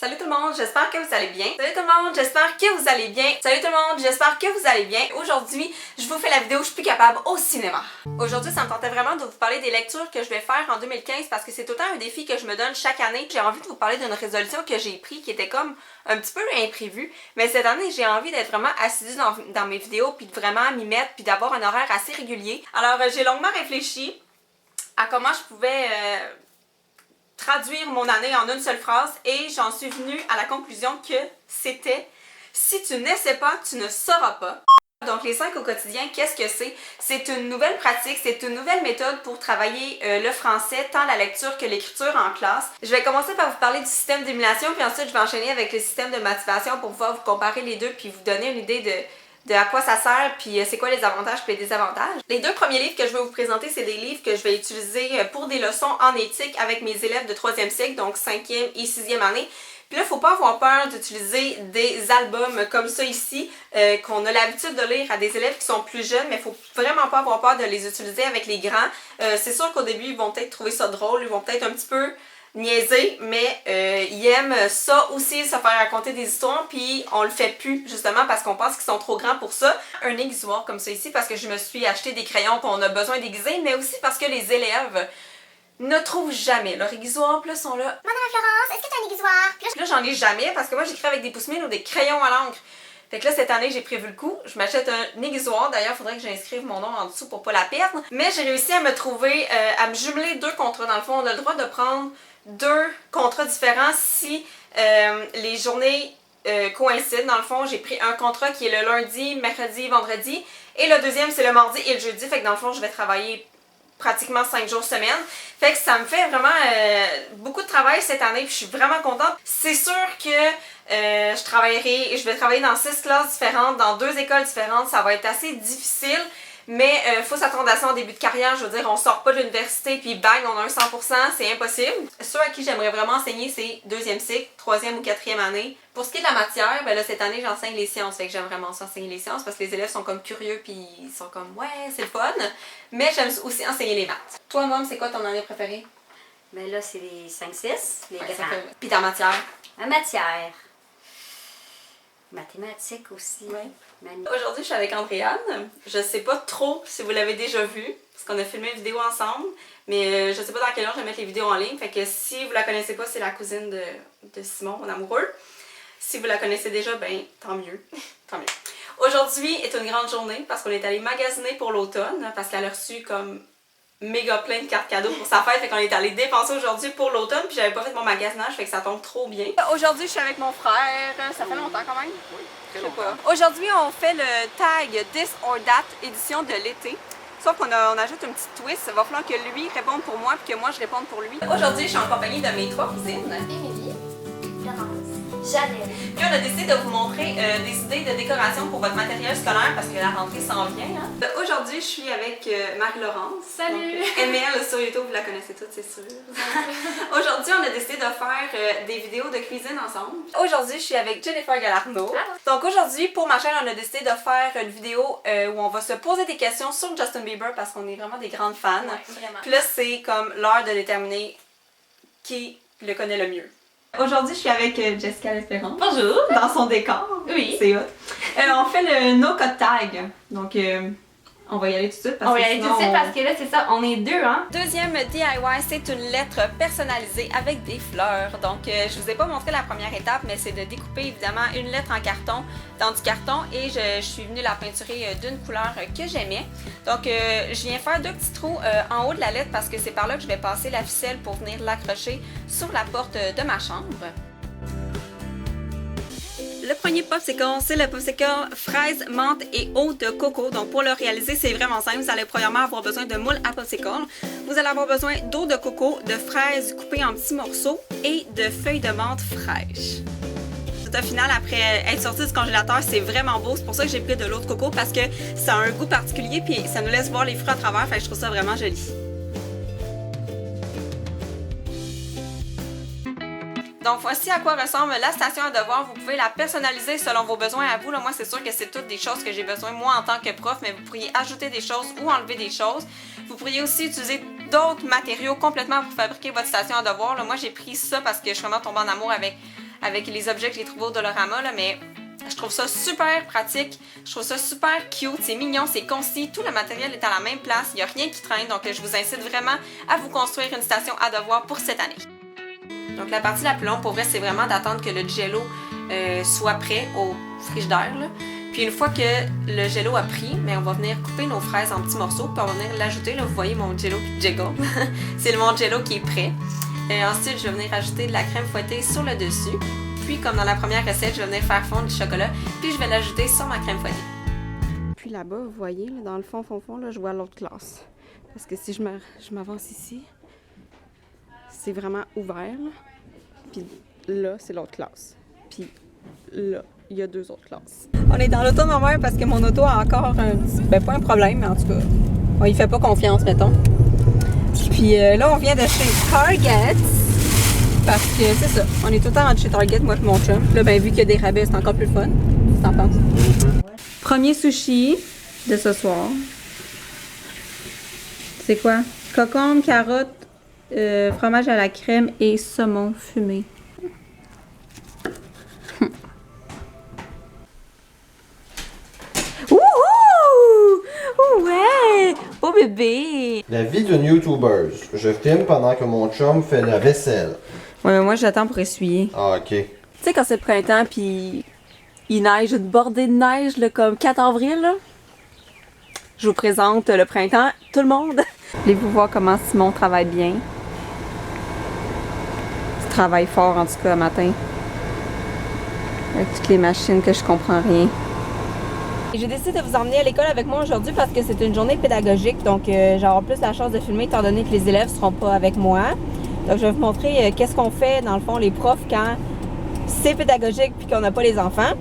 Salut tout le monde, j'espère que vous allez bien. Salut tout le monde, j'espère que vous allez bien. Salut tout le monde, j'espère que vous allez bien. Aujourd'hui, je vous fais la vidéo Je suis plus capable au cinéma. Aujourd'hui, ça me tentait vraiment de vous parler des lectures que je vais faire en 2015 parce que c'est tout le temps un défi que je me donne chaque année. J'ai envie de vous parler d'une résolution que j'ai prise qui était comme un petit peu imprévue. Mais cette année, j'ai envie d'être vraiment assidue dans mes vidéos puis de vraiment m'y mettre puis d'avoir un horaire assez régulier. Alors, j'ai longuement réfléchi à comment je pouvais traduire mon année en une seule phrase et j'en suis venue à la conclusion que c'était « Si tu n'essaies pas, tu ne sauras pas ». Donc les 5 au quotidien, qu'est-ce que c'est? C'est une nouvelle pratique, c'est une nouvelle méthode pour travailler le français, tant la lecture que l'écriture en classe. Je vais commencer par vous parler du système d'émulation, puis ensuite je vais enchaîner avec le système de motivation pour pouvoir vous comparer les deux puis vous donner une idée de à quoi ça sert, puis c'est quoi les avantages et les désavantages. Les deux premiers livres que je vais vous présenter, c'est des livres que je vais utiliser pour des leçons en éthique avec mes élèves de 3e cycle, donc 5e et 6e année. Puis là, il ne faut pas avoir peur d'utiliser des albums comme ça ici, qu'on a l'habitude de lire à des élèves qui sont plus jeunes, mais il ne faut vraiment pas avoir peur de les utiliser avec les grands. C'est sûr qu'au début, ils vont peut-être trouver ça drôle, ils vont peut-être un petit peu niaiser, mais ils aiment ça aussi, se faire raconter des histoires, puis on le fait plus justement parce qu'on pense qu'ils sont trop grands pour ça. Un aiguisoir comme ça ici parce que je me suis acheté des crayons qu'on a besoin d'aiguiser, mais aussi parce que les élèves ne trouvent jamais leur aiguisoir, puis là sont là « Madame Florence, est-ce que tu as un aiguisoir? » Puis là j'en ai jamais parce que moi j'écris avec des pousse-mines ou des crayons à l'encre. Fait que là, cette année, j'ai prévu le coup. Je m'achète un aiguisoir. D'ailleurs, il faudrait que j'inscrive mon nom en dessous pour pas la perdre. Mais j'ai réussi à me trouver, à me jumeler deux contrats. Dans le fond, on a le droit de prendre deux contrats différents si les journées coïncident. Dans le fond, j'ai pris un contrat qui est le lundi, mercredi, vendredi. Et le deuxième, c'est le mardi et le jeudi. Fait que dans le fond, je vais travailler pratiquement 5 jours semaine. Fait que ça me fait vraiment beaucoup de travail cette année, puis je suis vraiment contente. C'est sûr que je vais travailler dans 6 classes différentes, dans 2 écoles différentes, ça va être assez difficile, mais faut s'attendre à ça en début de carrière. Je veux dire, on sort pas de l'université puis bang, on a un 100%, c'est impossible. Ceux à qui j'aimerais vraiment enseigner, c'est 2e cycle, 3e ou 4e année. Pour ce qui est de la matière, ben là, cette année, j'enseigne les sciences, fait que j'aime vraiment ça enseigner les sciences parce que les élèves sont comme curieux puis ils sont comme ouais, c'est le fun. Mais j'aime aussi enseigner les maths. Toi, Mom, c'est quoi ton année préférée? Ben là, c'est les 5-6, les grands. Puis ta matière? Ma matière. Mathématiques aussi. Oui. Aujourd'hui, je suis avec Andréane. Je sais pas trop si vous l'avez déjà vue, parce qu'on a filmé une vidéo ensemble, mais je sais pas dans quelle heure je vais mettre les vidéos en ligne. Fait que si vous la connaissez pas, c'est la cousine de Simon, mon amoureux. Si vous la connaissez déjà, ben tant mieux. Tant mieux. Aujourd'hui est une grande journée parce qu'on est allé magasiner pour l'automne, parce qu'elle a reçu comme méga plein de cartes cadeaux pour sa fête, fait qu'on est allé dépenser aujourd'hui pour l'automne, puis j'avais pas fait mon magasinage, fait que ça tombe trop bien. Aujourd'hui, je suis avec mon frère, ça fait longtemps quand même? Oui, très longtemps. Aujourd'hui, on fait le tag This or That édition de l'été. Sauf qu'on ajoute un petit twist, il va falloir que lui réponde pour moi, puis que moi je réponde pour lui. Aujourd'hui, je suis en compagnie de mes 3 cousines. Émilie, Florence, Janelle. Puis on a décidé de vous montrer des idées de décoration pour votre matériel scolaire parce que la rentrée s'en vient. Hein? Aujourd'hui, je suis avec Marie-Laurence. Salut! ML sur YouTube, vous la connaissez toutes, c'est sûr. Aujourd'hui, on a décidé de faire des vidéos de cuisine ensemble. Aujourd'hui, je suis avec Jennifer Galarno. Donc aujourd'hui, pour ma chaîne, on a décidé de faire une vidéo où on va se poser des questions sur Justin Bieber parce qu'on est vraiment des grandes fans. Ouais, vraiment. Puis là, c'est comme l'heure de déterminer qui le connaît le mieux. Aujourd'hui, je suis avec Jessica L'Espérance. Bonjour! Dans son décor. Oui. C'est hot. On fait le no cut tag. Donc, on va y aller tout de suite. On va y aller tout de suite parce que là, c'est ça, on est deux, hein? Deuxième DIY, c'est une lettre personnalisée avec des fleurs. Donc, je vous ai pas montré la première étape, mais c'est de découper évidemment une lettre en carton, dans du carton, et je suis venue la peinturer d'une couleur que j'aimais. Donc, je viens faire 2 petits trous en haut de la lettre parce que c'est par là que je vais passer la ficelle pour venir l'accrocher sur la porte de ma chambre. Le premier popsicle, c'est le popsicle fraise, menthe et eau de coco. Donc pour le réaliser, c'est vraiment simple. Vous allez premièrement avoir besoin de moule à popsicle. Vous allez avoir besoin d'eau de coco, de fraises coupées en petits morceaux et de feuilles de menthe fraîches. Au final, après être sorti du congélateur, c'est vraiment beau. C'est pour ça que j'ai pris de l'eau de coco parce que ça a un goût particulier puis ça nous laisse voir les fruits à travers. Fait que je trouve ça vraiment joli. Donc voici à quoi ressemble la station à devoir. Vous pouvez la personnaliser selon vos besoins à vous. Là, moi, c'est sûr que c'est toutes des choses que j'ai besoin moi en tant que prof, mais vous pourriez ajouter des choses ou enlever des choses. Vous pourriez aussi utiliser d'autres matériaux complètement pour fabriquer votre station à devoir. Là, moi, j'ai pris ça parce que je suis vraiment tombée en amour avec avec les objets que j'ai trouvés au Dollarama, là, mais je trouve ça super pratique, je trouve ça super cute, c'est mignon, c'est concis, tout le matériel est à la même place, il n'y a rien qui traîne, donc je vous incite vraiment à vous construire une station à devoir pour cette année. Donc la partie la plus longue pour vrai, c'est vraiment d'attendre que le jello soit prêt au frigidaire. Là. Puis une fois que le jello a pris, mais on va venir couper nos fraises en petits morceaux, puis on va venir l'ajouter. Là, vous voyez mon jello qui jiggle. C'est mon jello qui est prêt. Ensuite, je vais venir ajouter de la crème fouettée sur le dessus. Puis comme dans la première recette, je vais venir faire fondre du chocolat, puis je vais l'ajouter sur ma crème fouettée. Puis là-bas, vous voyez, là, dans le fond, là, je vois l'autre classe. Parce que si je m'avance ici, c'est vraiment ouvert. Là. Puis là, c'est l'autre classe. Puis là, il y a 2 autres classes. On est dans l'auto de ma mère parce que mon auto a encore un petit... Ben, pas un problème, mais en tout cas, on y fait pas confiance, mettons. Puis là, on vient de chez Target. Parce que c'est ça, on est tout le temps rentré chez Target, moi et mon chum. Là, ben, vu qu'il y a des rabais, c'est encore plus fun. Qu'est-ce que t'en penses? Premier sushi de ce soir. C'est quoi? Concombre, carotte, fromage à la crème et saumon fumé. Ouais! Oh bébé! La vie d'une youtubeuse. Je filme pendant que mon chum fait la vaisselle. Ouais, mais moi j'attends pour essuyer. Ah, ok. Tu sais, quand c'est le printemps puis il neige, une bordée de neige, là, comme 4 avril, là. Je vous présente le printemps, tout le monde! Voulez-vous voir comment Simon travaille bien? Il travaille fort en tout cas matin. Avec toutes les machines que je comprends rien. J'ai décidé de vous emmener à l'école avec moi aujourd'hui parce que c'est une journée pédagogique, donc j'aurai plus la chance de filmer étant donné que les élèves ne seront pas avec moi. Donc je vais vous montrer qu'est-ce qu'on fait dans le fond les profs quand c'est pédagogique puis qu'on n'a pas les enfants.